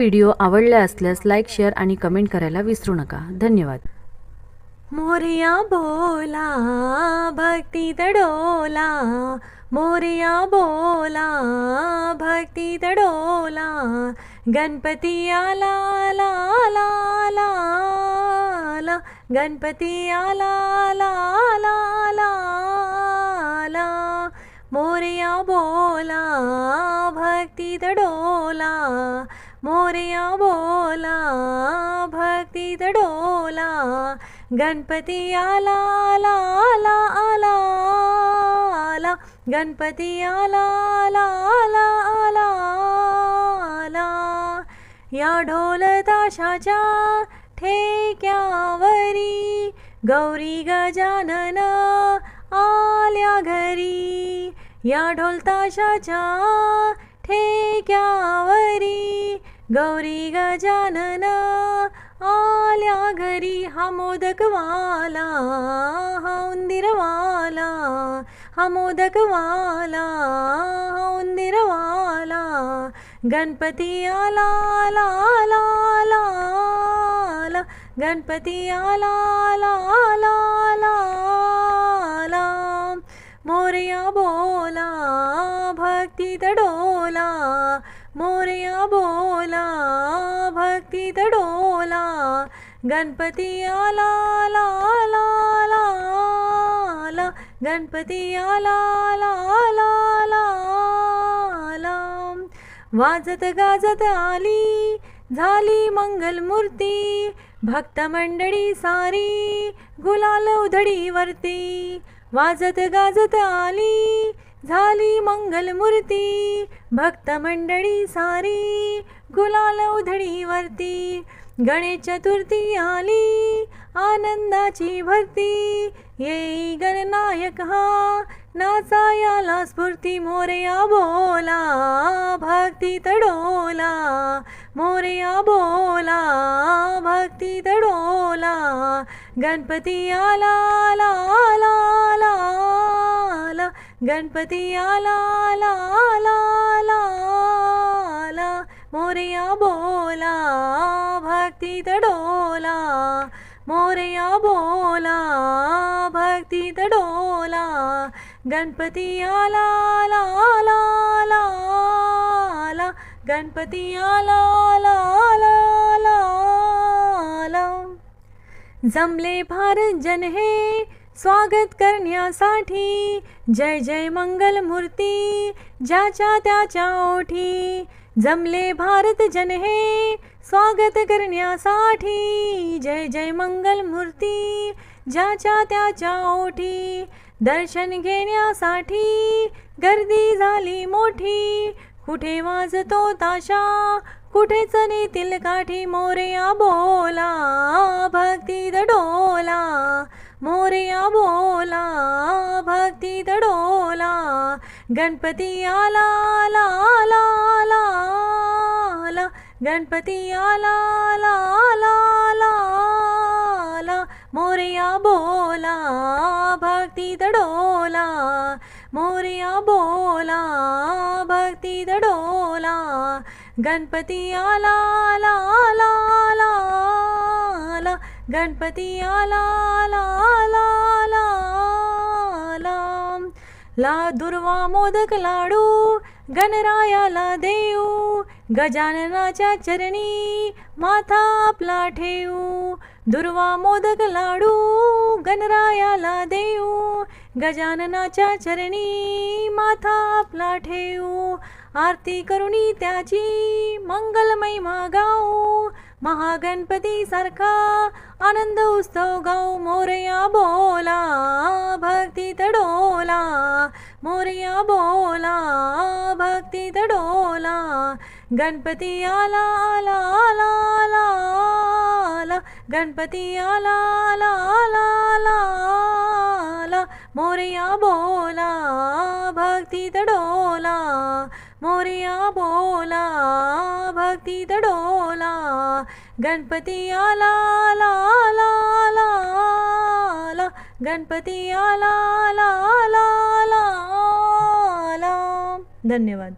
Video आवडला असल्यास like, share आणि कमेंट करायला विसरू नका. धन्यवाद. मोरया बोला भक्तीत डोला, मोरया बोला भक्तीत डोला, गणपती आला आला आला आला आला, गणपती आला आला आला आला आला, मोरया बोला भक्तीत डोला, मोरया बोला भक्तीत डोला, गणपती आला आला आला आला आला, गणपती आला आला आला आला आला, या ढोल ताशाच्या ठेक्यावरी गौरी गजानन आल्या घरी, या ढोल ताशाच्या ठेक्यावरी गौरी गजानन आल्या घरी, हा मोदकवाला हा उंदीरवाला, हा मोदकवाला हा उंदीरवाला, गणपती आला आला आला आला आला, गणपती आला आला आला आला आला, मोरया बोला भक्तीत डोला, मोरया बोला भक्तीत डोला, गणपती आला आला आला आला आला, गणपती आला आला आला आला आला, वाजत गाजत आली झाली मंगलमूर्ती, भक्त मंडळी सारी गुलाल उधळीवरती, वाजत गाजत आली झाली मंगलमूर्ती, भक्त मंडळी सारी गुलाल उधळीवरती, गणेश चतुर्थी आली आनंदाची भरती, येई गणनायक हा नाचायाला स्फूर्ती, मोरया बोला भक्तीत डोला, मोरया बोला भक्तीत डोला, गणपती आला आला आला आला आला, गणपती आला आला आला आला आला, मोरया बोला भक्तीत डोला, मोरया बोला भक्तीत डोला, गणपती आला आला आला आला आला, गणपती आला आला आला आला आला, जमले भारत जन हे स्वागत करण्यासाठी, जय जय मंगल मूर्ती ज्याच्या त्याच्या ओठी, जमले भारत जन हे स्वागत करण्यासाठी, जय जय मंगल मूर्ती ज्याच्या त्याच्या ओठी, दर्शन घेण्यासाठी गर्दी झाली मोठी, कुठे वाजतो ताशा कुठेच नेतील काठी, मोरया बोला भक्तीत डोला, मोरया बोला भक्तीत डोला, गणपती आला आला आला आला आला, गणपती आला आला आला आला आला, मोरया बोला भक्तीत डोला, मोरया बोला भक्तीत डोला, गणपती आला आला आला आला आला, गणपती आला आला आला आला आला, ला दुर्वा मोदक लाडू गणरायाला देऊ, गजाननाच्या चरणी माथा आपला ठेवू, दुर्वा मोदक लाडू गणरायाला देऊ, गजाननाच्या चरणी माथा आपला ठेवू, आरती करुणी त्याची मंगल महिमा गाऊ, महागणपती सारखा आनंद उत्सव गाऊ, मोरया बोला भक्तीत डोला, मोरया बोला भक्तीत डोला, गणपती आला आला आला आला आला, गणपती आला आला आला आला आला, मोरया बोला भक्तीत डोला, मोरया बोला भक्तीत डोला, गणपती आला आला आला आला आला, गणपती आला आला आला आला आला. धन्यवाद.